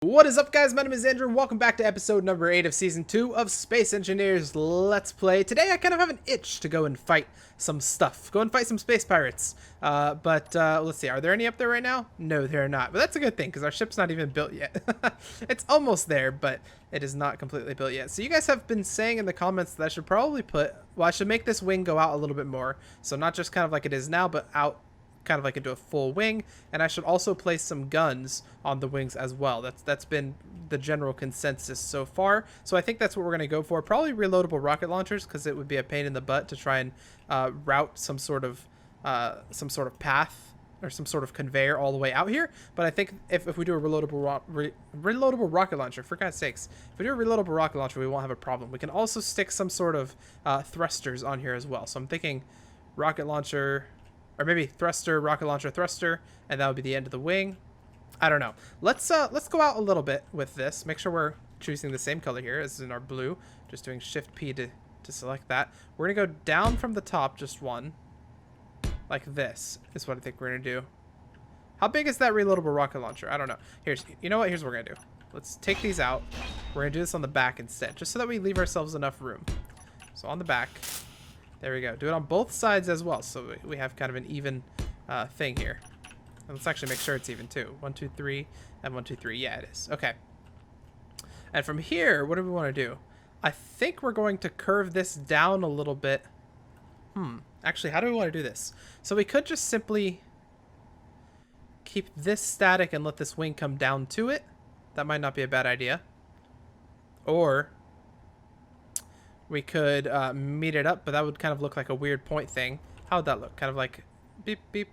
What is up, guys? My name is Andrew. Welcome back to episode number 8 of season 2 of Space Engineers Let's Play. Today I kind of have an itch to go and fight some stuff. Go and fight some space pirates. Let's see. Are there any up there right now? No, there are not. But that's a good thing because our ship's not even built yet. It's almost there, but it is not completely built yet. So you guys have been saying in the comments that I should probably I should make this wing go out a little bit more. So not just kind of like it is now, but out kind of like into a full wing, and I should also place some guns on the wings as well. That's been the general consensus so far, so I think that's what we're going to go for. Probably reloadable rocket launchers, because it would be a pain in the butt to try and route some sort of path or some sort of conveyor all the way out here. But I think if we do a reloadable rocket launcher, for God's sakes, if we do a reloadable rocket launcher, we won't have a problem. We can also stick some sort of thrusters on here as well. So I'm thinking rocket launcher, or maybe thruster, rocket launcher, thruster, and that would be the end of the wing. I don't know. Let's go out a little bit with this. Make sure we're choosing the same color here as in our blue. Just doing Shift P to select that. We're gonna go down from the top, just one, like this is what I think we're gonna do. How big is that reloadable rocket launcher? I don't know. You know what? Here's what we're gonna do. Let's take these out. We're gonna do this on the back instead, just so that we leave ourselves enough room. So on the back. There we go. Do it on both sides as well, so we have kind of an even thing here. And let's actually make sure it's even too. 1, 2, 3, and 1, 2, 3. Yeah, it is. Okay. And from here, what do we want to do? I think we're going to curve this down a little bit. Actually, how do we want to do this? So we could just simply keep this static and let this wing come down to it. That might not be a bad idea. Or we could meet it up, but that would kind of look like a weird point thing. How would that look? Kind of like beep, beep,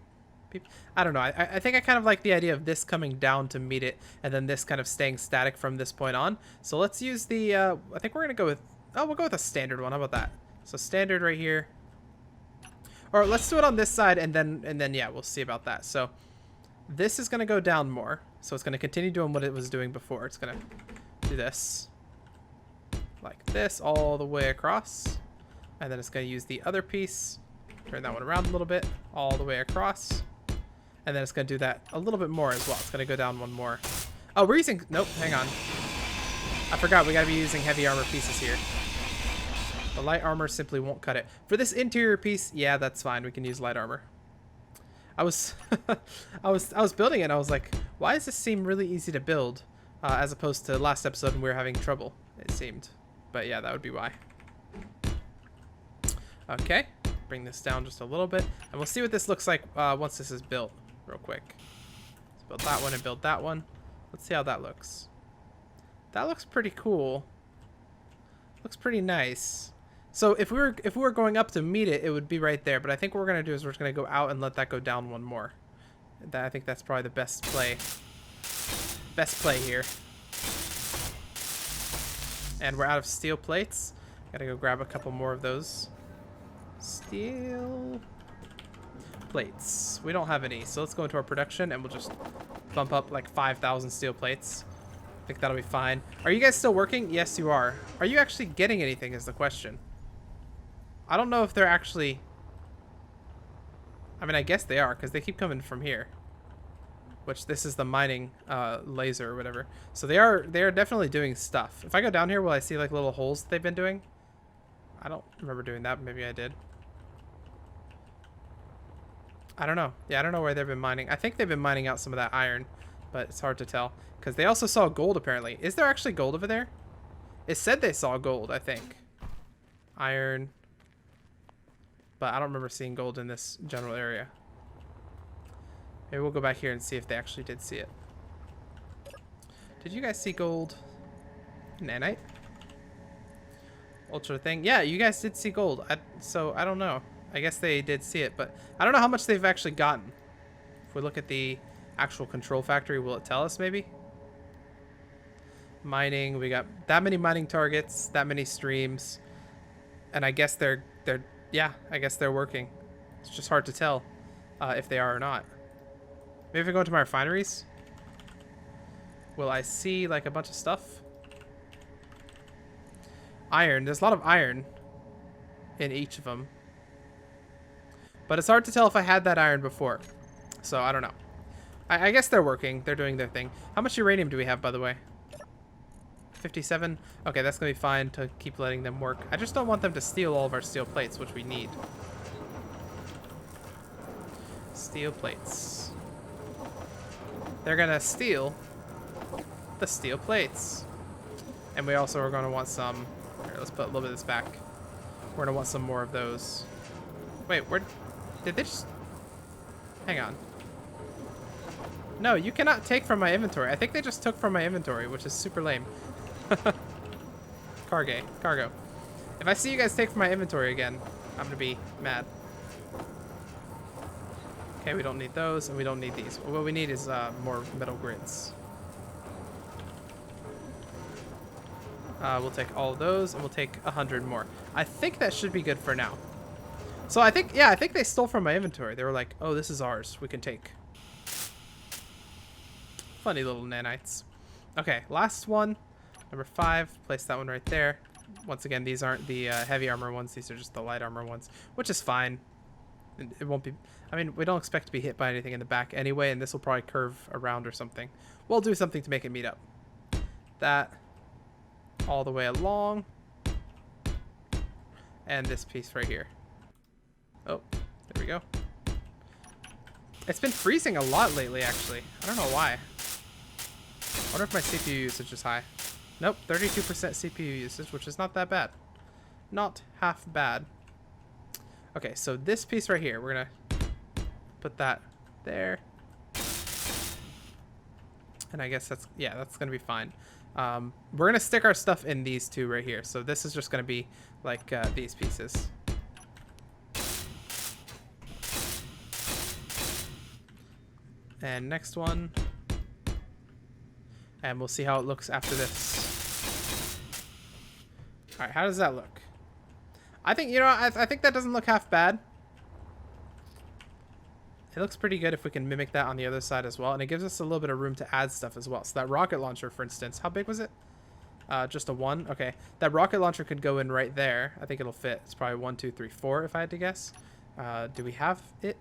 beep. I don't know. I think I kind of like the idea of this coming down to meet it, and then this kind of staying static from this point on. So let's use the, I think we're going to go with, we'll go with a standard one. How about that? So standard right here. Or let's do it on this side, and then yeah, we'll see about that. So this is going to go down more. So it's going to continue doing what it was doing before. It's going to do this. Like this all the way across, and then it's going to use the other piece, turn that one around a little bit, all the way across, and then it's going to do that a little bit more as well. It's going to go down one more. Oh, we're using, nope, hang on, I forgot we got to be using heavy armor pieces here. The light armor simply won't cut it for this interior piece. Yeah, that's fine, we can use light armor. I was I was building it and I was like, why does this seem really easy to build as opposed to last episode when we were having trouble, it seemed. But yeah, that would be why. Okay, bring this down just a little bit, and we'll see what this looks like once this is built real quick. Let's build that one and build that one. Let's see how that looks. That looks pretty cool. Looks pretty nice. So if we were going up to meet it, it would be right there. But I think what we're gonna do is we're just gonna go out and let that go down one more. I think that's probably the best play. Best play here. And we're out of steel plates. Gotta go grab a couple more of those steel plates. We don't have any, so let's go into our production and we'll just bump up like 5,000 steel plates. I think that'll be fine. Are you guys still working? Yes, you are. Are you actually getting anything is the question. I don't know if they're actually... I mean, I guess they are, because they keep coming from here. Which this is the mining laser or whatever. So they are definitely doing stuff. If I go down here, will I see like little holes that they've been doing? I don't remember doing that. Maybe I did. I don't know. Yeah, I don't know where they've been mining. I think they've been mining out some of that iron, but it's hard to tell. Because they also saw gold, apparently. Is there actually gold over there? It said they saw gold, I think. Iron. But I don't remember seeing gold in this general area. Maybe we'll go back here and see if they actually did see it. Did you guys see gold? Nanite? Ultra thing? Yeah, you guys did see gold. So I don't know. I guess they did see it, but I don't know how much they've actually gotten. If we look at the actual control factory, will it tell us maybe? Mining, we got that many mining targets, that many streams. And I guess they're yeah, I guess they're working. It's just hard to tell if they are or not. Maybe if I go into my refineries, will I see like a bunch of stuff? Iron. There's a lot of iron in each of them. But it's hard to tell if I had that iron before. So I don't know. I guess they're working. They're doing their thing. How much uranium do we have, by the way? 57? Okay, that's going to be fine to keep letting them work. I just don't want them to steal all of our steel plates, which we need. Steel plates. They're going to steal the steel plates. And we also are going to want some... Here, let's put a little bit of this back. We're going to want some more of those. Wait, where... Did they just... Hang on. No, you cannot take from my inventory. I think they just took from my inventory, which is super lame. Cargo. If I see you guys take from my inventory again, I'm going to be mad. Okay, we don't need those, and we don't need these. What we need is more metal grids. We'll take all of those, and we'll take 100 more. I think that should be good for now. So I think, yeah, I think they stole from my inventory. They were like, oh, this is ours. We can take. Funny little nanites. Okay, last one. Number 5. Place that one right there. Once again, these aren't the heavy armor ones. These are just the light armor ones, which is fine. It won't be... I mean, we don't expect to be hit by anything in the back anyway, and this will probably curve around or something. We'll do something to make it meet up. That all the way along. And this piece right here. Oh, there we go. It's been freezing a lot lately, actually. I don't know why. I wonder if my CPU usage is high. Nope, 32% CPU usage, which is not that bad. Not half bad. Okay, so this piece right here, we're going to put that there. And I guess that's, yeah, that's going to be fine. We're going to stick our stuff in these two right here. So this is just going to be like these pieces. And next one. And we'll see how it looks after this. All right, how does that look? I think, you know, I think that doesn't look half bad. It looks pretty good if we can mimic that on the other side as well. And it gives us a little bit of room to add stuff as well. So that rocket launcher, for instance, how big was it? Just a 1? Okay. That rocket launcher could go in right there. I think it'll fit. It's probably 1, 2, 3, 4 if I had to guess. Do we have it?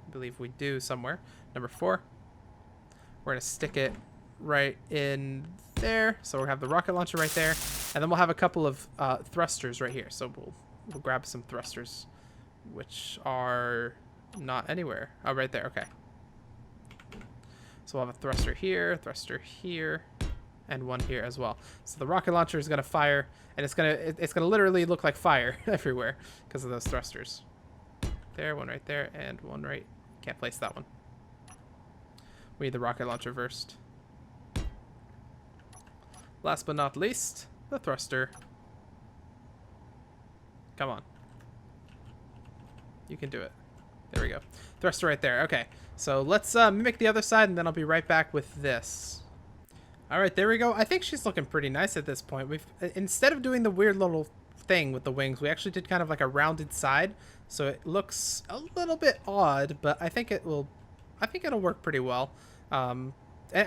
I believe we do somewhere. Number 4. We're going to stick it right in there. So we'll have the rocket launcher right there. And then we'll have a couple of thrusters right here. So we'll grab some thrusters, which are not anywhere. Oh, right there. Okay. So we'll have a thruster here, and one here as well. So the rocket launcher is going to fire, and it's going to literally look like fire everywhere because of those thrusters. There, one right there, and one right. Can't place that one. We need the rocket launcher first. Last but not least, the thruster. Come on. You can do it. There we go. Thruster right there. Okay, so let's mimic the other side, and then I'll be right back with this. All right, there we go. I think she's looking pretty nice at this point. Instead of doing the weird little thing with the wings, we actually did kind of like a rounded side, so it looks a little bit odd, but I think it'll work pretty well. And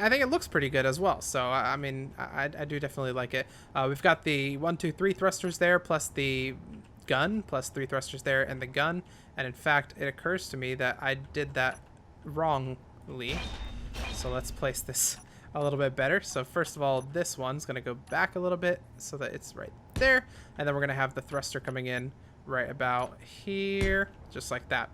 I think it looks pretty good as well. So I mean, I do definitely like it. We've got the 1, 2, 3 thrusters there, plus the gun, plus 3 thrusters there, and the gun. And in fact, it occurs to me that I did that wrongly. So let's place this a little bit better. So first of all, this one's going to go back a little bit so that it's right there. And then we're going to have the thruster coming in right about here, just like that.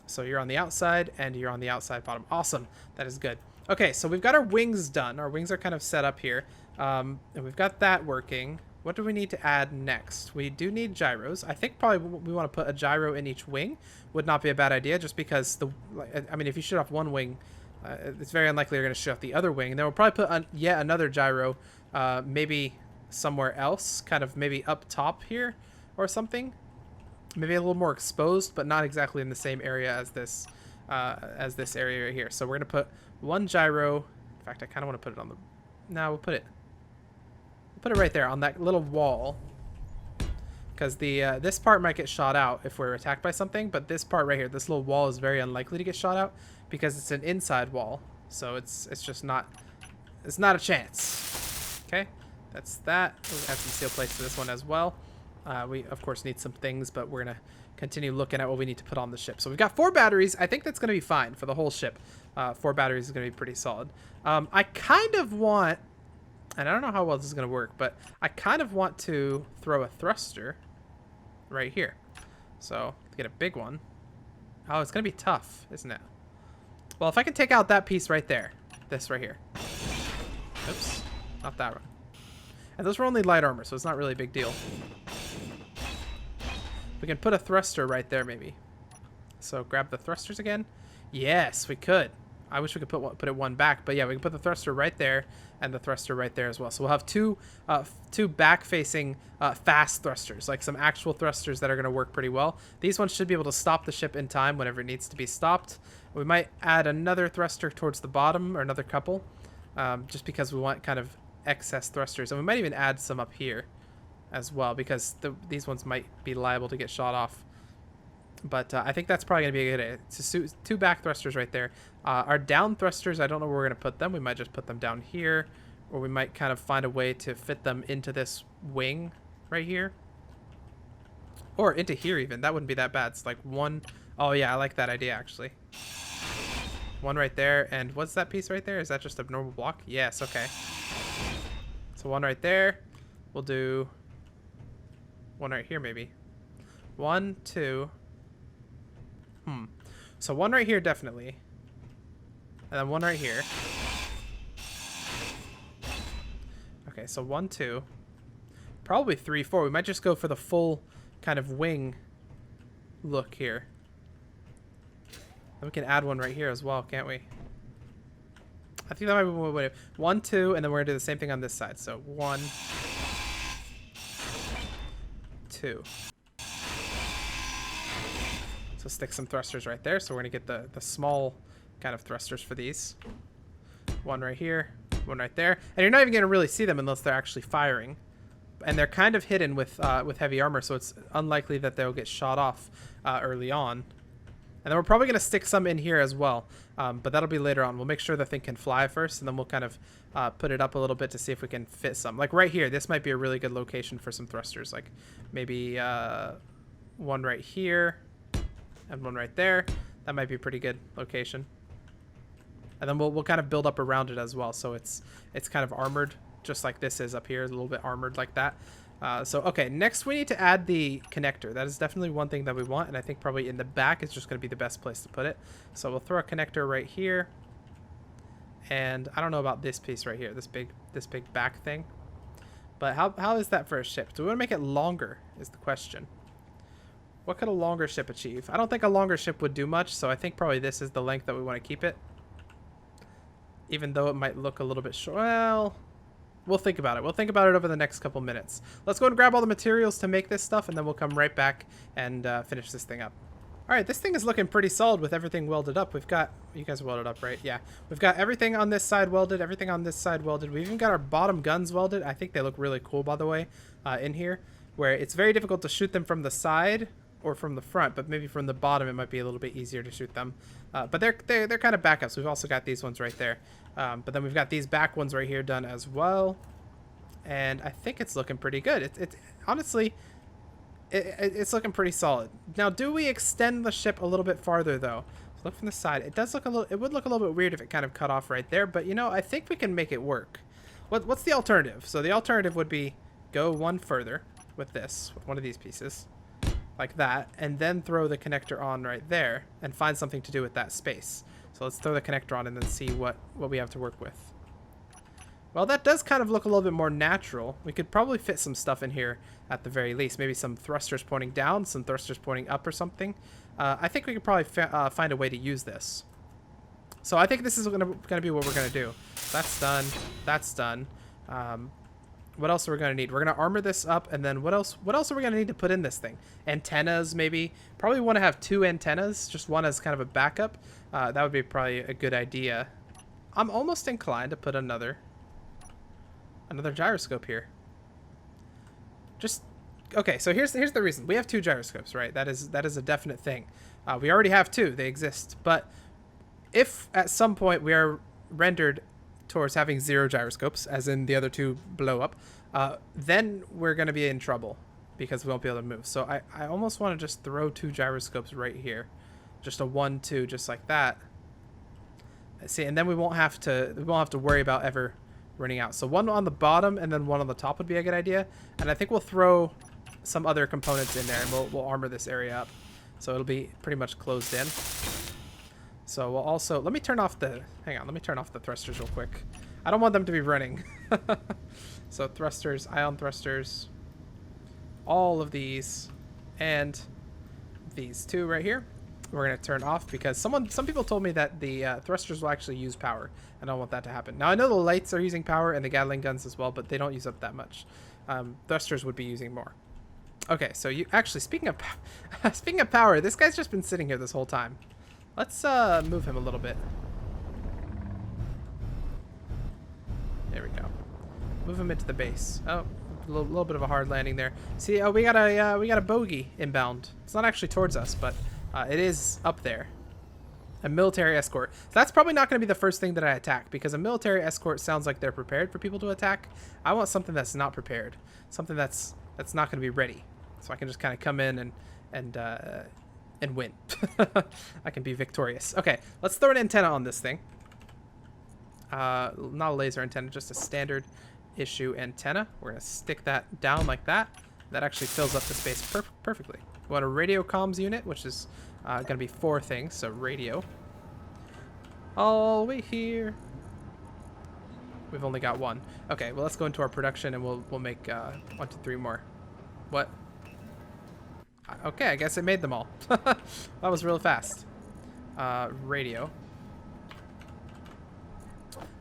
So you're on the outside and you're on the outside bottom. Awesome. That is good. Okay, so we've got our wings done. Our wings are kind of set up here. And we've got that working. What do we need to add next? We do need gyros. I think probably we want to put a gyro in each wing. Would not be a bad idea, just because I mean, if you shoot off one wing, it's very unlikely you're going to shoot off the other wing. And then we'll probably put yet another gyro, maybe somewhere else, kind of maybe up top here or something. Maybe a little more exposed, but not exactly in the same area as this area right here. So we're going to put one gyro. In fact, I kind of want to put it on the... No, we'll put it right there on that little wall, because this part might get shot out if we're attacked by something, but this part right here, this little wall, is very unlikely to get shot out because it's an inside wall. So it's just not... It's not a chance. Okay, that's that. We'll add some steel plates to this one as well. We, of course, need some things, but we're going to continue looking at what we need to put on the ship. So we've got 4 batteries. I think that's going to be fine for the whole ship. 4 batteries is going to be pretty solid. I kind of want, and I don't know how well this is going to work, but I kind of want to throw a thruster right here. So to get a big one. Oh, it's going to be tough, isn't it? Well, if I can take out that piece right there, this right here. Oops, not that one. And those were only light armor, so it's not really a big deal. We can put a thruster right there, maybe. So grab the thrusters again. Yes, we could. I wish we could put it one back, but yeah, we can put the thruster right there and the thruster right there as well. So we'll have two back-facing fast thrusters, like some actual thrusters that are going to work pretty well. These ones should be able to stop the ship in time whenever it needs to be stopped. We might add another thruster towards the bottom, or another couple, just because we want kind of excess thrusters. And we might even add some up here as well, because these ones might be liable to get shot off. But I think that's probably going to be a good idea. So 2 back thrusters right there. Our down thrusters, I don't know where we're going to put them. We might just put them down here, or we might kind of find a way to fit them into this wing right here. Or into here even. That wouldn't be that bad. It's like 1... Oh yeah, I like that idea actually. 1 right there. And what's that piece right there? Is that just a normal block? Yes, okay. So 1 right there. We'll do 1 right here maybe. 1, 2... So 1 right here, definitely. And then 1 right here. Okay, so 1, 2. Probably 3, 4. We might just go for the full kind of wing look here. And we can add 1 right here as well, can't we? I think that might be what we do. 1, 2, and then we're going to do the same thing on this side. So 1, 2. So stick some thrusters right there. So we're going to get the small kind of thrusters for these. 1 right here, 1 right there. And you're not even going to really see them unless they're actually firing. And they're kind of hidden with heavy armor, so it's unlikely that they'll get shot off early on. And then we're probably going to stick some in here as well. But that'll be later on. We'll make sure the thing can fly first, and then we'll kind of put it up a little bit to see if we can fit some. Like right here, this might be a really good location for some thrusters. Like maybe 1 right here. And 1 right there. That might be a pretty good location. And then we'll kind of build up around it as well. So it's kind of armored, just like this is up here, a little bit armored like that. So, okay, next we need to add the connector. That is definitely one thing that we want, and I think probably in the back is just going to be the best place to put it. So we'll throw a connector right here. And I don't know about this piece right here, this big back thing. But how is that for a ship? Do we want to make it longer is the question. What could a longer ship achieve? I don't think a longer ship would do much, so I think probably this is the length that we want to keep it. Even though it might look a little bit short. Well, we'll think about it. We'll think about it over the next couple minutes. Let's go and grab all the materials to make this stuff, and then we'll come right back and finish this thing up. All right, this thing is looking pretty solid with everything welded up. We've got... You guys welded up, right? Yeah. We've got everything on this side welded, everything on this side welded. We've even got our bottom guns welded. I think they look really cool, by the way, in here, where it's very difficult to shoot them from the side or from the front, but maybe from the bottom it might be a little bit easier to shoot them. But they're kind of backups. We've also got these ones right there. But then we've got these back ones right here done as well. And I think it's looking pretty good. Honestly, it's looking pretty solid. Now, do we extend the ship a little bit farther though? So look from the side. It does look it would look a little bit weird if it kind of cut off right there, but you know, I think we can make it work. What's the alternative? So the alternative would be go 1 further with this, with one of these pieces. Like that, and then throw the connector on right there and find something to do with that space. So let's throw the connector on and then see what we have to work with. Well, that does kind of look a little bit more natural. We could probably fit some stuff in here at the very least. Maybe some thrusters pointing down, some thrusters pointing up or something. I think we could probably find a way to use this. So I think this is gonna be what we're gonna do. That's done. That's done. What else are we going to need? We're going to armor this up, and then what else are we going to need to put in this thing? Antennas, maybe. Probably want to have 2 antennas, just one as kind of a backup. That would be probably a good idea. I'm almost inclined to put another gyroscope here. Just okay, so here's the reason. We have 2 gyroscopes, right? That is a definite thing. We already have 2. They exist. But if at some point we are rendered towards having 0 gyroscopes, as in the other 2 blow up, then we're going to be in trouble, because we won't be able to move. So I almost want to just throw 2 gyroscopes right here. Just a 1, 2, just like that. See, and then we won't have to worry about ever running out. So 1 on the bottom and then 1 on the top would be a good idea. And I think we'll throw some other components in there, and we'll armor this area up. So it'll be pretty much closed in. So we'll also, let me turn off the thrusters real quick. I don't want them to be running. So thrusters, ion thrusters, all of these, and these 2 right here, we're going to turn off because some people told me that the thrusters will actually use power. I don't want that to happen. Now I know the lights are using power and the Gatling guns as well, but they don't use up that much. Thrusters would be using more. Okay, so you actually, speaking of power, this guy's just been sitting here this whole time. Let's move him a little bit. There we go. Move him into the base. Oh, a little bit of a hard landing there. See, oh, we got a bogey inbound. It's not actually towards us, but it is up there. A military escort. So that's probably not going to be the first thing that I attack, because a military escort sounds like they're prepared for people to attack. I want something that's not prepared, something that's not going to be ready, so I can just kind of come in and win. I can be victorious. Okay, let's throw an antenna on this thing. Not a laser antenna, just a standard issue antenna. We're gonna stick that down like that. That actually fills up the space perfectly. We want a radio comms unit, which is gonna be 4 things. So radio, all the way here. We've only got 1. Okay, well, let's go into our production and we'll make 1, 2, 3 more. What? Okay, I guess it made them all. That was real fast. Radio.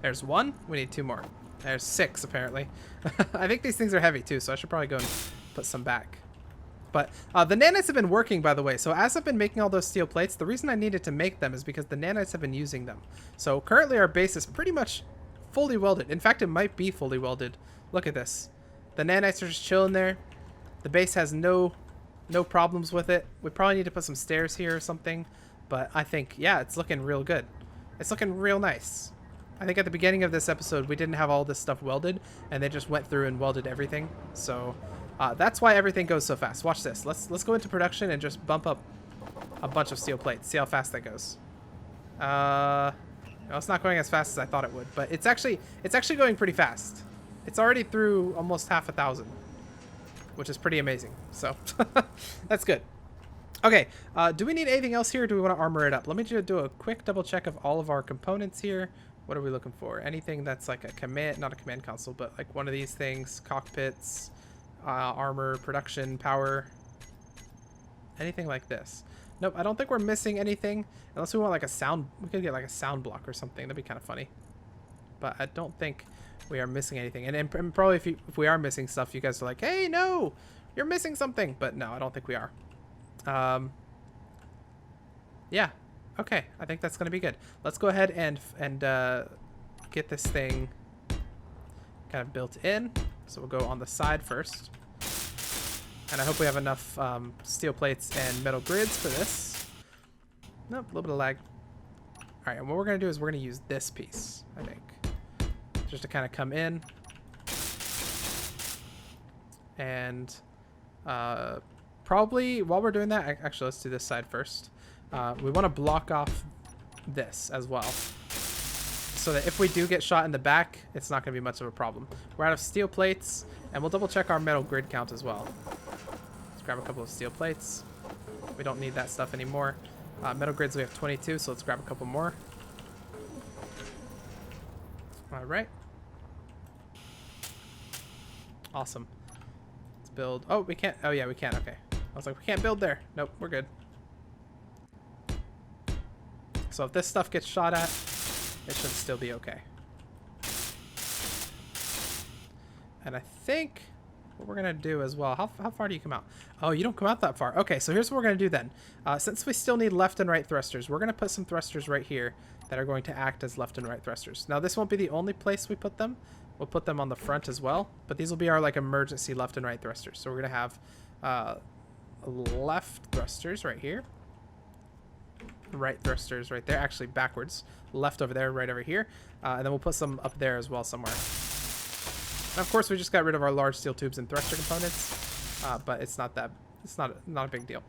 There's 1. We need 2 more. There's 6, apparently. I think these things are heavy, too, so I should probably go and put some back. But the nanites have been working, by the way. So as I've been making all those steel plates, the reason I needed to make them is because the nanites have been using them. So currently our base is pretty much fully welded. In fact, it might be fully welded. Look at this. The nanites are just chilling there. The base has no problems with it. We probably need to put some stairs here or something. But I think, yeah, it's looking real good. It's looking real nice. I think at the beginning of this episode, we didn't have all this stuff welded, and they just went through and welded everything. So that's why everything goes so fast. Watch this. Let's go into production and just bump up a bunch of steel plates. See how fast that goes. No, it's not going as fast as I thought it would, but it's actually going pretty fast. It's already through almost 1,000, which is pretty amazing. So that's good. Okay, do we need anything else here, or do we want to armor it up? Let me just do a quick double check of all of our components here. What are we looking for? Anything that's like a command, not a command console, but like one of these things, cockpits, armor, production, power, anything like this. Nope, I don't think we're missing anything, unless we want like a sound. We could get like a sound block or something. That'd be kind of funny. But I don't think we are missing anything. And probably if we are missing stuff, you guys are like, hey, no, you're missing something. But no, I don't think we are. Yeah. Okay, I think that's gonna be good. Let's go ahead and get this thing kind of built in. So we'll go on the side first, and I hope we have enough steel plates and metal grids for this. Nope, a little bit of lag. All right, and what we're gonna do is we're gonna use this piece, I think, just to kind of come in and probably while we're doing that, actually, let's do this side first. We want to block off this as well, so that if we do get shot in the back, it's not going to be much of a problem. We're out of steel plates, and we'll double check our metal grid count as well. Let's grab a couple of steel plates. We don't need that stuff anymore. Metal grids, we have 22, so let's grab a couple more. All right. Awesome. Let's build. Oh, we can't. Oh, yeah, we can. Okay. I was like, we can't build there. Nope, we're good. So if this stuff gets shot at, it should still be okay. And I think what we're going to do as well, how far do you come out? Oh, you don't come out that far. Okay, so here's what we're going to do then. Since we still need left and right thrusters, we're going to put some thrusters right here that are going to act as left and right thrusters. Now, this won't be the only place we put them. We'll put them on the front as well, but these will be our like emergency left and right thrusters. So we're going to have left thrusters right here. Right thrusters right there, actually backwards, left over there, right over here, and then we'll put some up there as well somewhere. And of course, we just got rid of our large steel tubes and thruster components, but it's not a big deal.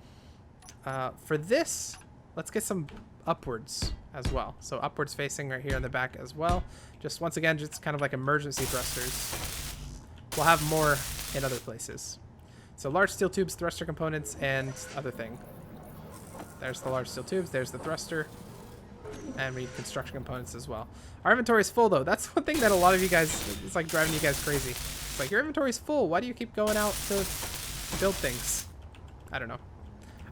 For this, let's get some upwards as well. So upwards facing right here in the back as well. Just once again, just kind of like emergency thrusters. We'll have more in other places. So large steel tubes, thruster components, and other thing. There's the large steel tubes. There's the thruster. And we need construction components as well. Our inventory is full, though. That's one thing that a lot of you guys, it's like driving you guys crazy. It's like, your inventory is full. Why do you keep going out to build things? I don't know.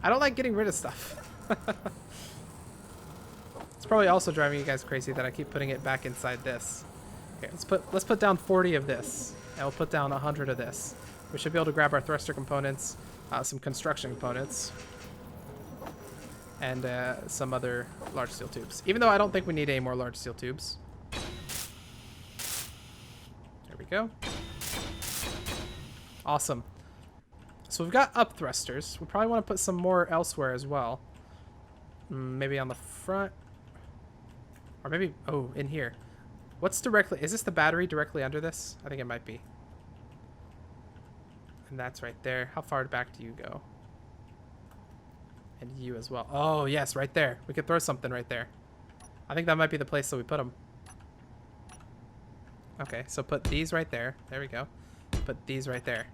I don't like getting rid of stuff. It's probably also driving you guys crazy that I keep putting it back inside this. Okay, let's put down 40 of this. And we'll put down 100 of this. We should be able to grab our thruster components, some construction components, and some other large steel tubes. Even though I don't think we need any more large steel tubes. There we go. Awesome. So we've got up thrusters. We probably want to put some more elsewhere as well. Maybe on the front. Or maybe, oh, in here. What's directly, is this the battery directly under this? I think it might be. And that's right there. How far back do you go? And you as well. Oh, yes, right there. We could throw something right there. I think that might be the place that we put them. Okay, so put these right there. There we go. Put these right there.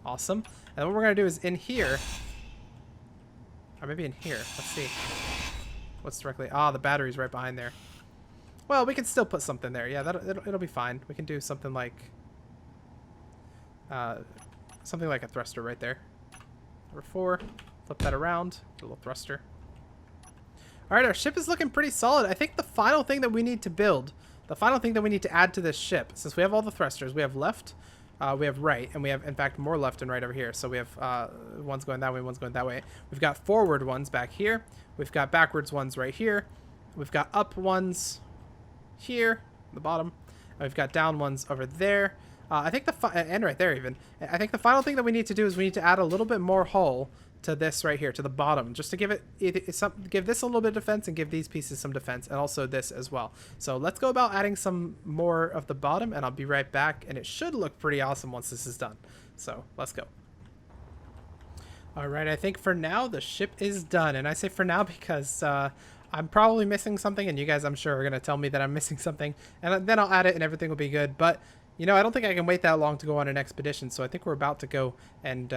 Awesome. And what we're going to do is in here. Or maybe in here. Let's see. What's directly... Ah, the battery's right behind there. Well, we can still put something there. Yeah, it'll be fine. We can do something like... something like a thruster right there. Number 4. Flip that around. A little thruster. Alright, our ship is looking pretty solid. I think the final thing that we need to build, the final thing that we need to add to this ship, since we have all the thrusters, we have left, we have right, and we have, in fact, more left and right over here. So we have one's going that way, one's going that way. We've got forward ones back here. We've got backwards ones right here. We've got up ones here, the bottom. And we've got down ones over there. I think and right there even. I think the final thing that we need to do is we need to add a little bit more hull to this right here, to the bottom, just to give give this a little bit of defense and give these pieces some defense, and also this as well. So let's go about adding some more of the bottom, and I'll be right back, and it should look pretty awesome once this is done. So let's go. Alright, I think for now the ship is done, and I say for now because I'm probably missing something, and you guys I'm sure are going to tell me that I'm missing something, and then I'll add it and everything will be good. But you know, I don't think I can wait that long to go on an expedition, so I think we're about to go and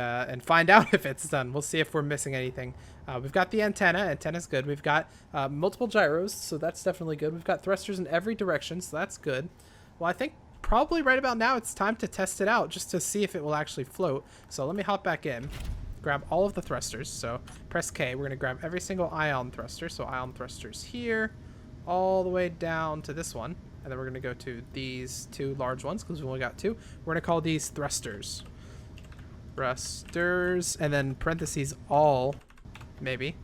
find out if it's done. We'll see if we're missing anything. We've got the antenna. Antenna's good. We've got multiple gyros, so that's definitely good. We've got thrusters in every direction, so that's good. Well, I think probably right about now it's time to test it out, just to see if it will actually float. So let me hop back in, grab all of the thrusters. So press K. We're going to grab every single ion thruster. So ion thrusters here, all the way down to this one. And then we're going to go to these 2 large ones because we've only got 2. We're going to call these thrusters. Thrusters. And then parentheses all, maybe.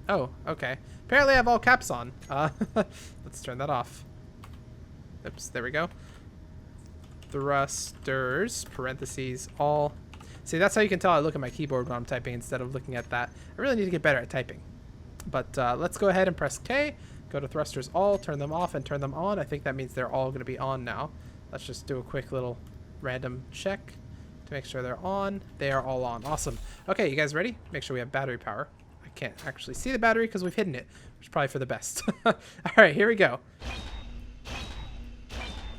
Oh, okay. Apparently I have all caps on. Let's turn that off. Oops, there we go. Thrusters, parentheses, all. See, that's how you can tell I look at my keyboard when I'm typing instead of looking at that. I really need to get better at typing. But let's go ahead and press K. Go to thrusters all, turn them off and turn them on. I think that means they're all going to be on now. Let's just do a quick little random check to make sure they're on. They are all on. Awesome. Okay, you guys ready? Make sure we have battery power. I can't actually see the battery because we've hidden it, which is probably for the best. All right, here we go.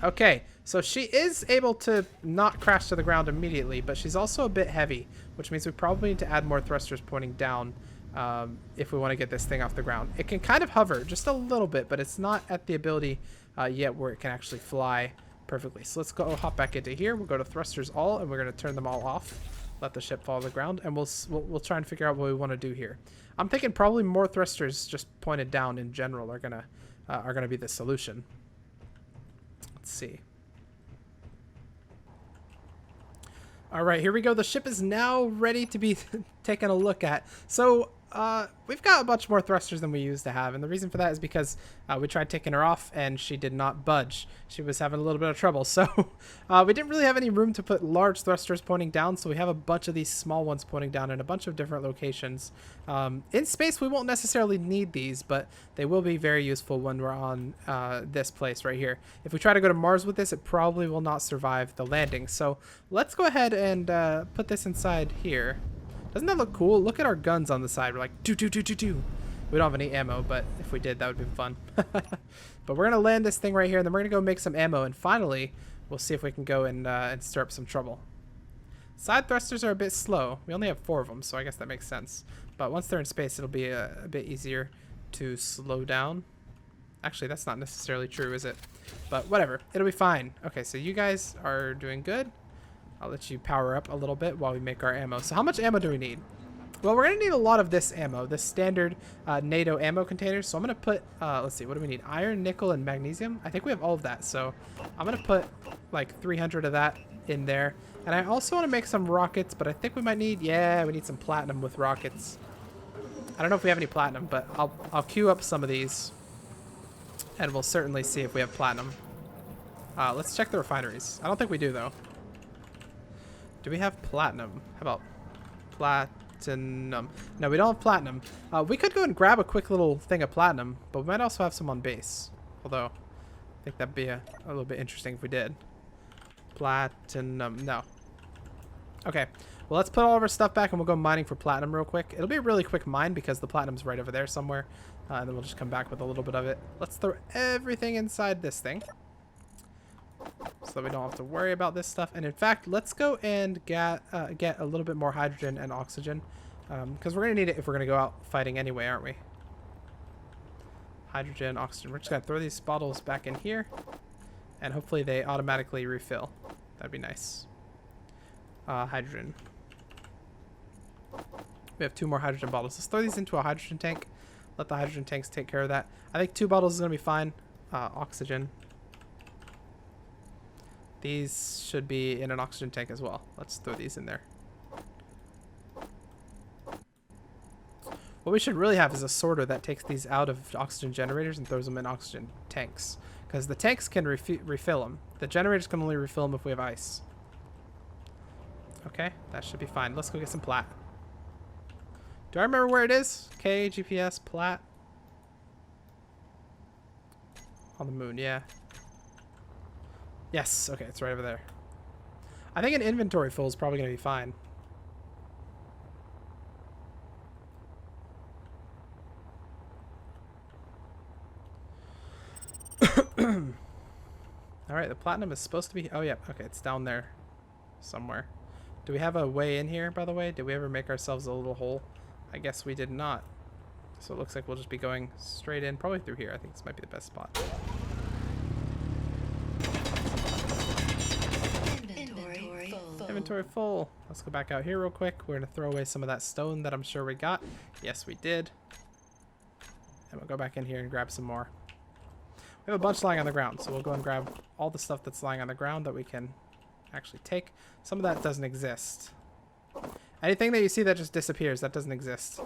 Okay, so she is able to not crash to the ground immediately, but she's also a bit heavy, which means we probably need to add more thrusters pointing down if we want to get this thing off the ground. It can kind of hover just a little bit, but it's not at the ability yet where it can actually fly perfectly. So let's go hop back into here. We'll go to thrusters all, and we're going to turn them all off. Let the ship fall to the ground, and we'll try and figure out what we want to do here. I'm thinking probably more thrusters just pointed down in general are gonna be the solution. Let's see. All right, here we go. The ship is now ready to be taken a look at. So we've got a bunch more thrusters than we used to have, and the reason for that is because we tried taking her off and she did not budge. She was having a little bit of trouble, so we didn't really have any room to put large thrusters pointing down, so we have a bunch of these small ones pointing down in a bunch of different locations. In space, we won't necessarily need these, but they will be very useful when we're on this place right here. If we try to go to Mars with this, it probably will not survive the landing, so let's go ahead and put this inside here. Doesn't that look cool? Look at our guns on the side. We're like, do. We don't have any ammo, but if we did, that would be fun. But we're going to land this thing right here, and then we're going to go make some ammo, and finally, we'll see if we can go and stir up some trouble. Side thrusters are a bit slow. We only have 4 of them, so I guess that makes sense. But once they're in space, it'll be a bit easier to slow down. Actually, that's not necessarily true, is it? But whatever. It'll be fine. Okay, so you guys are doing good. I'll let you power up a little bit while we make our ammo. So how much ammo do we need? Well, we're going to need a lot of this ammo, this standard NATO ammo containers. So I'm going to put, let's see, what do we need? Iron, nickel, and magnesium. I think we have all of that. So I'm going to put like 300 of that in there. And I also want to make some rockets, but I think we might need, yeah, we need some platinum with rockets. I don't know if we have any platinum, but I'll queue up some of these. And we'll certainly see if we have platinum. Let's check the refineries. I don't think we do, though. Do we have platinum? How about platinum? No, we don't have platinum. We could go and grab a quick little thing of platinum, but we might also have some on base. Although, I think that'd be a little bit interesting if we did. Platinum. No. Okay. Well, let's put all of our stuff back and we'll go mining for platinum real quick. It'll be a really quick mine because the platinum's right over there somewhere. And then we'll just come back with a little bit of it. Let's throw everything inside this thing, so that we don't have to worry about this stuff. And in fact, let's go and get a little bit more hydrogen and oxygen, because we're going to need it if we're going to go out fighting anyway, aren't we? Hydrogen, oxygen. We're just going to throw these bottles back in here, and hopefully they automatically refill. That'd be nice. Hydrogen. We have 2 more hydrogen bottles. Let's throw these into a hydrogen tank. Let the hydrogen tanks take care of that. I think 2 bottles is going to be fine. Oxygen. These should be in an oxygen tank as well. Let's throw these in there. What we should really have is a sorter that takes these out of oxygen generators and throws them in oxygen tanks. Because the tanks can refill them. The generators can only refill them if we have ice. Okay, that should be fine. Let's go get some plat. Do I remember where it is? K, GPS, plat. On the moon, yeah. Yes, okay, it's right over there. I think an inventory full is probably going to be fine. Alright, the platinum is supposed to be... Oh, yeah, okay, it's down there somewhere. Do we have a way in here, by the way? Did we ever make ourselves a little hole? I guess we did not. So it looks like we'll just be going straight in, probably through here. I think this might be the best spot. Inventory full. Let's go back out here real quick. We're going to throw away some of that stone that I'm sure we got. Yes, we did. And we'll go back in here and grab some more. We have a bunch lying on the ground, so we'll go and grab all the stuff that's lying on the ground that we can actually take. Some of that doesn't exist. Anything that you see that just disappears, that doesn't exist.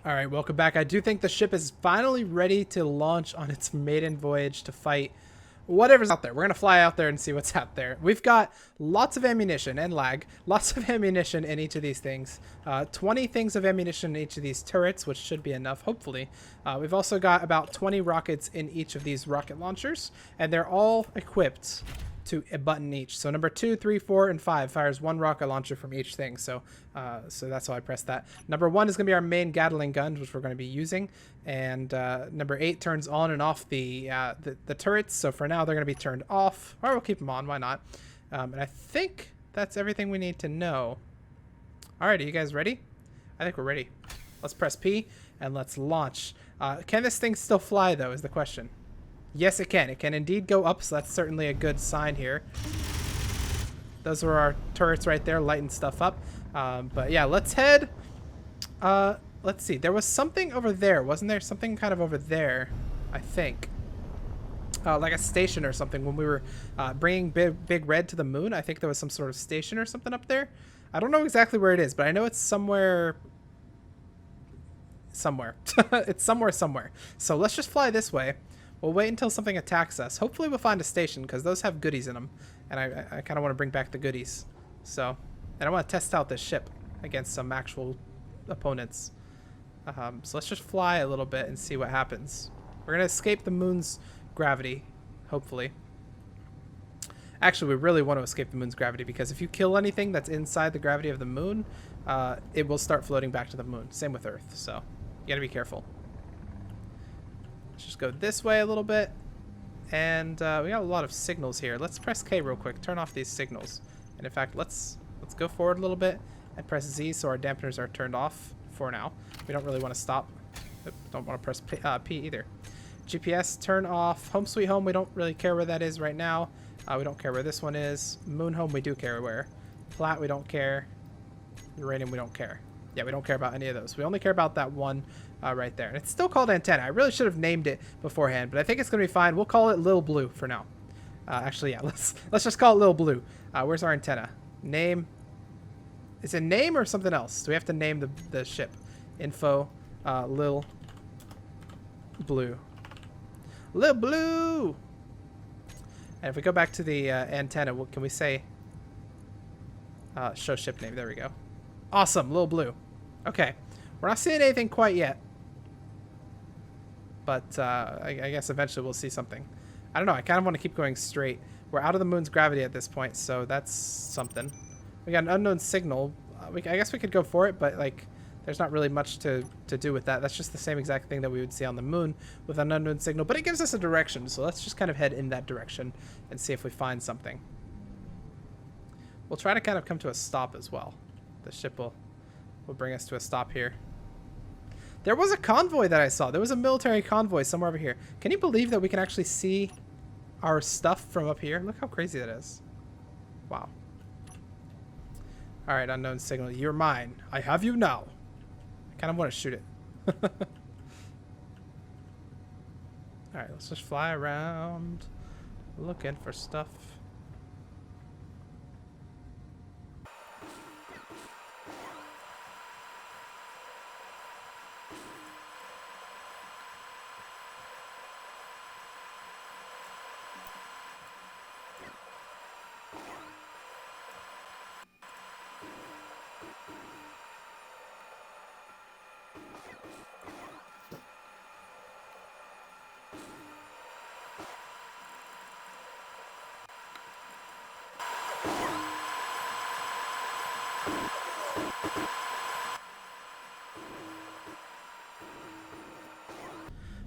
Alright, welcome back. I do think the ship is finally ready to launch on its maiden voyage to fight whatever's out there. We're going to fly out there and see what's out there. We've got lots of ammunition and lag. Lots of ammunition in each of these things. 20 things of ammunition in each of these turrets, which should be enough, hopefully. We've also got about 20 rockets in each of these rocket launchers, and they're all equipped to a button each. So number 2, 3, 4, and 5 fires 1 rocket launcher from each thing. So so that's how I press that. Number 1 is going to be our main Gatling gun, which we're going to be using. And number 8 turns on and off the turrets. So for now, they're going to be turned off. Or we'll keep them on. Why not? And I think that's everything we need to know. All right, are you guys ready? I think we're ready. Let's press P and let's launch. Can this thing still fly, though, is the question. Yes, it can. It can indeed go up, so that's certainly a good sign here. Those are our turrets right there, lighting stuff up. But yeah, let's head. Let's see. There was something over there. Wasn't there something kind of over there? I think. Like a station or something when we were bringing Big Red to the moon. I think there was some sort of station or something up there. I don't know exactly where it is, but I know it's somewhere. It's somewhere. So let's just fly this way. We'll wait until something attacks us. Hopefully we'll find a station, because those have goodies in them. And I kind of want to bring back the goodies. So, and I want to test out this ship against some actual opponents. So let's just fly a little bit and see what happens. We're going to escape the moon's gravity, hopefully. Actually, we really want to escape the moon's gravity, because if you kill anything that's inside the gravity of the moon, it will start floating back to the moon. Same with Earth, so you got to be careful. Let's just go this way a little bit. And we got a lot of signals here. Let's press K real quick. Turn off these signals. And in fact, let's go forward a little bit and press Z so our dampeners are turned off for now. We don't really want to stop. Don't want to press P either. GPS, turn off. Home sweet home, we don't really care where that is right now. We don't care where this one is. Moon home, we do care where. Flat, we don't care. Uranium, we don't care. Yeah, we don't care about any of those. We only care about that one right there. And it's still called antenna. I really should have named it beforehand, but I think it's going to be fine. We'll call it Lil Blue for now. Actually, yeah, let's just call it Lil Blue. Where's our antenna? Name. Is it name or something else? Do we have to name the ship? Info, Lil Blue. Lil Blue! And if we go back to the antenna, what can we say? Show ship name. There we go. Awesome, Lil Blue. Okay. We're not seeing anything quite yet. But I guess eventually we'll see something. I don't know. I kind of want to keep going straight. We're out of the moon's gravity at this point, so that's something. We got an unknown signal. I guess we could go for it, but like, there's not really much to do with that. That's just the same exact thing that we would see on the moon with an unknown signal, but it gives us a direction, so let's just kind of head in that direction and see if we find something. We'll try to kind of come to a stop as well. The ship will bring us to a stop here. There was a convoy that I saw. There was a military convoy somewhere over here. Can you believe that we can actually see our stuff from up here? Look how crazy that is. Wow. Alright, unknown signal. You're mine. I have you now. I kind of want to shoot it. Alright, let's just fly around looking for stuff.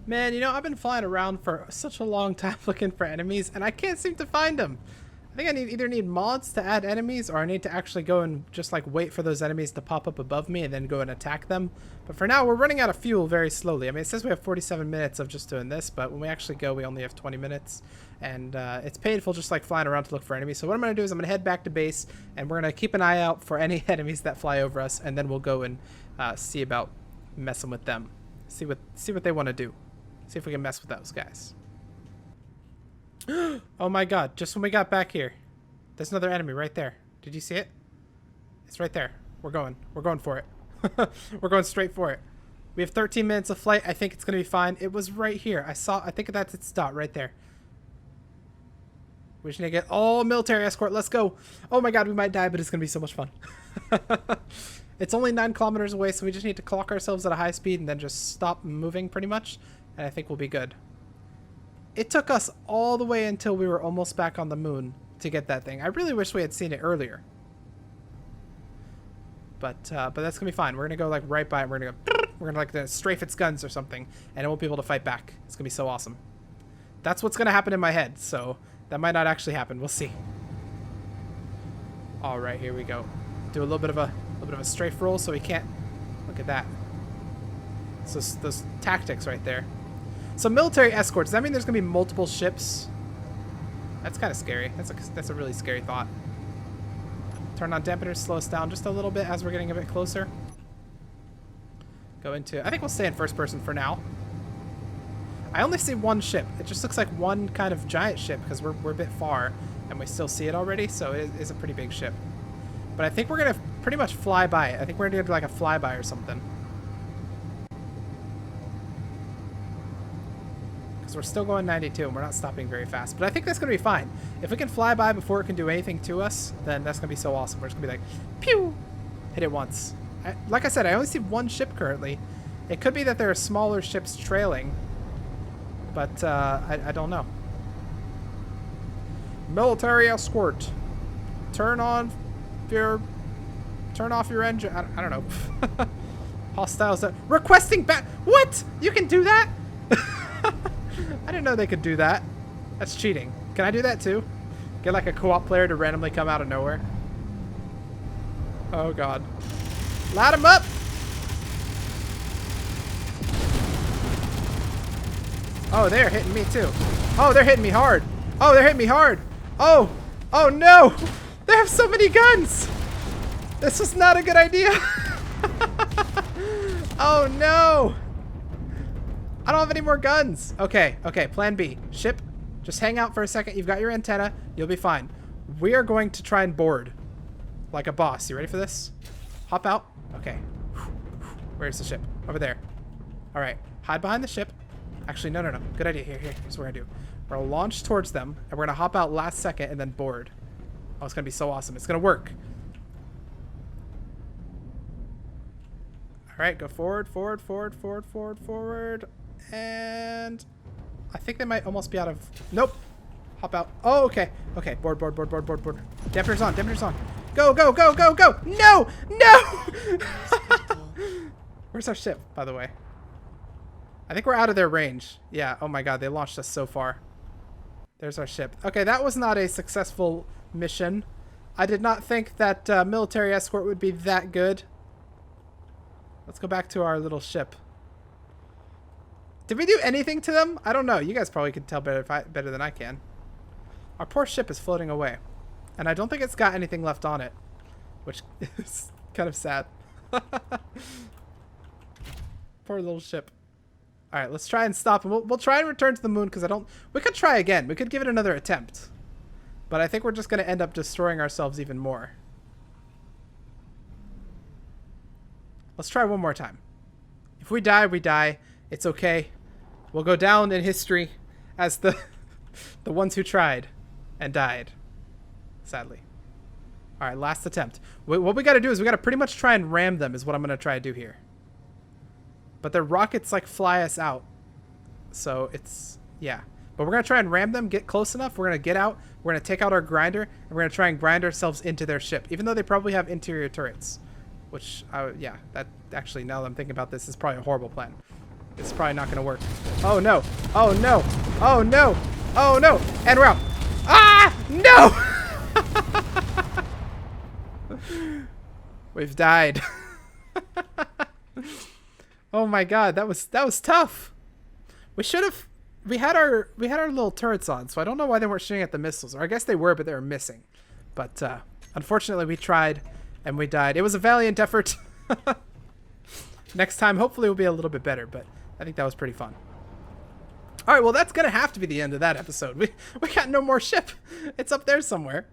Man, you know, I've been flying around for such a long time looking for enemies, and I can't seem to find them. I think I either need mods to add enemies, or I need to actually go and just like wait for those enemies to pop up above me and then go and attack them. But for now, we're running out of fuel very slowly. I mean, it says we have 47 minutes of just doing this, but when we actually go, we only have 20 minutes. And it's painful just like flying around to look for enemies. So what I'm going to do is I'm going to head back to base, and we're going to keep an eye out for any enemies that fly over us, and then we'll go and see about messing with them. See what they want to do. See if we can mess with those guys. Oh my god, just when we got back here. There's another enemy right there. Did you see it? It's right there. We're going for it. We're going straight for it. We have 13 minutes of flight. I think it's going to be fine. It was right here. I think that's its dot right there. We just need to get all military escort. Let's go. Oh my god, we might die, but it's going to be so much fun. It's only 9 kilometers away, so we just need to clock ourselves at a high speed and then just stop moving pretty much. And I think we'll be good. It took us all the way until we were almost back on the moon to get that thing. I really wish we had seen it earlier. But that's gonna be fine. We're gonna go like right by it. We're gonna like strafe its guns or something, and it won't be able to fight back. It's gonna be so awesome. That's what's gonna happen in my head. So that might not actually happen. We'll see. All right, here we go. Do a little bit of a strafe roll so we can't. Look at that. So those tactics right there. So military escorts, does that mean there's going to be multiple ships? That's kind of scary. That's a really scary thought. Turn on dampeners, slow us down just a little bit as we're getting a bit closer. Go into... I think we'll stay in first person for now. I only see one ship. It just looks like one kind of giant ship because we're a bit far and we still see it already, so it is a pretty big ship. But I think we're going to pretty much fly by it. I think we're gonna do like a flyby or something. Because we're still going 92 and we're not stopping very fast. But I think that's gonna be fine. If we can fly by before it can do anything to us, then that's gonna be so awesome. We're just gonna be like, pew! Hit it once. Like I said, I only see one ship currently. It could be that there are smaller ships trailing. But I don't know. Military escort. Turn off your engine. I don't know. Hostiles. Requesting back. What? You can do that? I didn't know they could do that. That's cheating. Can I do that too? Get like a co-op player to randomly come out of nowhere. Oh god. Light them up. Oh, they're hitting me too. Oh, they're hitting me hard. Oh, they're hitting me hard. Oh. Oh no. They have so many guns. This was not a good idea. Oh no. I don't have any more guns. Okay, okay, plan B. Ship, just hang out for a second. You've got your antenna. You'll be fine. We are going to try and board like a boss. You ready for this? Hop out. Okay. Where's the ship? Over there. All right. Hide behind the ship. Actually, no. Good idea. Here. Here's what we're going to do. We're going to launch towards them, and we're going to hop out last second and then board. Oh, it's going to be so awesome. It's going to work. All right. Go forward. And I think they might almost be out of... Nope. Hop out. Oh, okay. Okay. Board. Dampeners on. Go. No! Where's our ship, by the way? I think we're out of their range. Yeah. Oh my god. They launched us so far. There's our ship. Okay. That was not a successful mission. I did not think that military escort would be that good. Let's go back to our little ship. Did we do anything to them? I don't know. You guys probably can tell better than I can. Our poor ship is floating away. And I don't think it's got anything left on it. Which is kind of sad. Poor little ship. Alright, let's try and stop. And we'll try and return to the moon because I don't... We could try again. We could give it another attempt. But I think we're just going to end up destroying ourselves even more. Let's try one more time. If we die, we die. It's okay. We'll go down in history as the ones who tried and died. Sadly. All right, last attempt. What we got to do is we got to pretty much try and ram them is what I'm going to try to do here. But their rockets like fly us out. So it's, yeah. But we're going to try and ram them, get close enough. We're going to get out. We're going to take out our grinder. And we're going to try and grind ourselves into their ship. Even though they probably have interior turrets. Which, yeah, that actually, now that I'm thinking about this, is probably a horrible plan. It's probably not going to work. Oh, no. Oh, no. Oh, no. Oh, no. And we're out. Ah! No! We've died. Oh, my God. That was tough. We should have... We had our little turrets on, so I don't know why they weren't shooting at the missiles. Or I guess they were, but they were missing. But, unfortunately, we tried, and we died. It was a valiant effort. Next time, hopefully, we'll be a little bit better, but I think that was pretty fun. All right, well, that's going to have to be the end of that episode. We got no more ship. It's up there somewhere.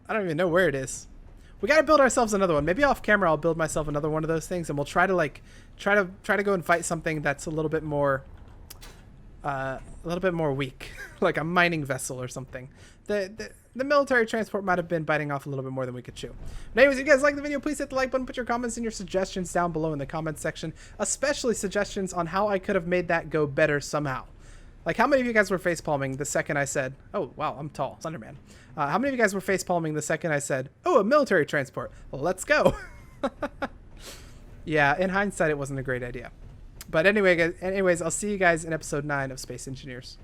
I don't even know where it is. We got to build ourselves another one. Maybe off camera, I'll build myself another one of those things, and we'll try to go and fight something that's a little bit more weak, like a mining vessel or something. The military transport might have been biting off a little bit more than we could chew. But anyways, if you guys like the video, please hit the like button, put your comments and your suggestions down below in the comments section, especially suggestions on how I could have made that go better somehow. Like, how many of you guys were facepalming the second I said, oh, wow, I'm tall, Slenderman. How many of you guys were facepalming the second I said, oh, a military transport, let's go. Yeah, in hindsight, it wasn't a great idea. But anyway, anyways, I'll see you guys in episode 9 of Space Engineers.